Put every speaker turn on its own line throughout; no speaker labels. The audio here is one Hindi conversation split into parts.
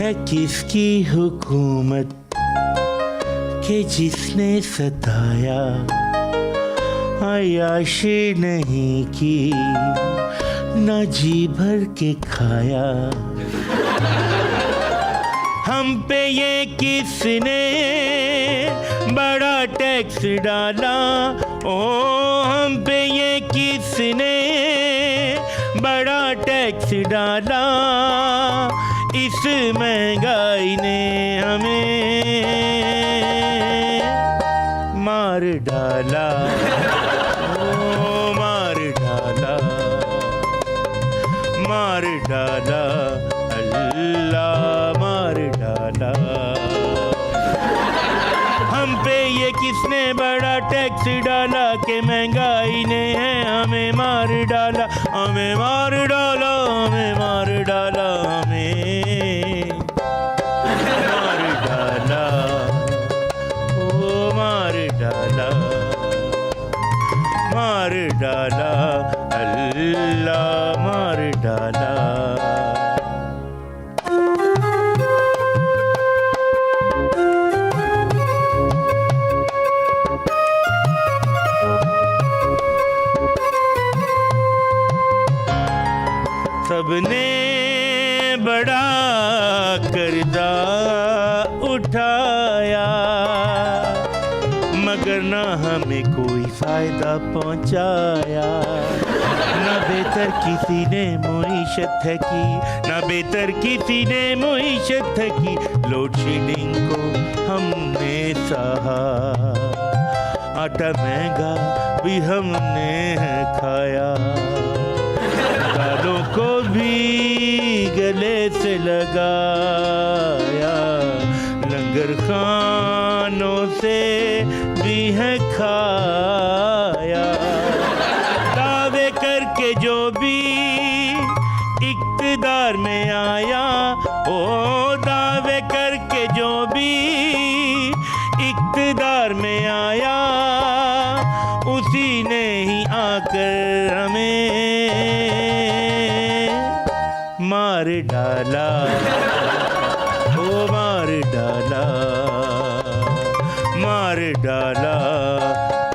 है किसकी हुकूमत कि जिसने सताया, आयाशी नहीं की न जी भर के खाया। हम पे ये किसने बड़ा टैक्स डाला, ओ हम पे ये किसने बड़ा टैक्स डाला, इस महंगाई ने हमें मार डाला, ओ मार डाला, मार डाला, अल्लाह मार डाला। हम पे ये किसने बड़ा टैक्स डाला कि महंगाई ने है हमें मार डाला, हमें मार डाला, हमें मार डाला, हमें मार डाला, ओ मार डाला, मार डाला, अल्लाह मार डाला। सबने बड़ा कर्जा उठाया, मगर न हमें कोई फायदा पहुंचाया। न बेहतर किसी ने मुईशत है की, न बेहतर किसी ने मुईशत है की, लोड शेडिंग को हमने सहा, आटा महंगा भी हमने खाया, दालों को भी गले से लगाया, लंगर खानों से भी है खाया। दावे करके जो भी इक़्तिदार में आया, ओ दावे करके जो भी इक़्तिदार में आया, उसी ने ही आकर हमें मार डाला, ओ मार डाला, मार डाला,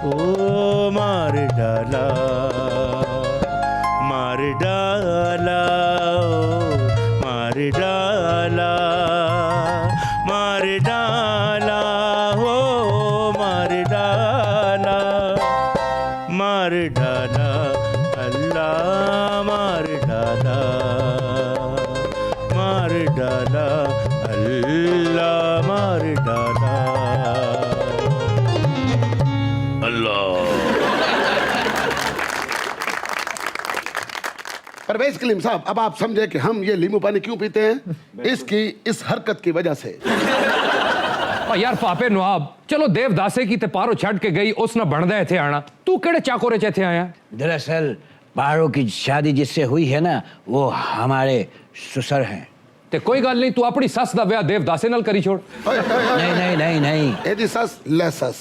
ओ मार डाला, मार डाला, ओ मार डाला, मार डाला, ओ मार डाला, मार डाला, अल्लाह मार डाला, मार डाला, अल्लाह मार डाला, अल्लाह।
परवेज कलीम साहब, अब आप समझे कि हम ये नींबू पानी क्यों पीते हैं? इसकी इस हरकत की वजह से।
यार पापे नवाब, चलो देवदासे की ते पारो छड़ के गई, उस न बनदा थे आना, तू केड़े चाकोरे चे थे आया?
दरअसल पारो की शादी जिससे हुई है ना, वो हमारे ससुर हैं।
ते कोई गल नहीं, तू अपनी सस दा ब्याह देवदासे नाल करी छोड़।
नहीं नहीं नहीं नहीं,
एदी सस ले सस।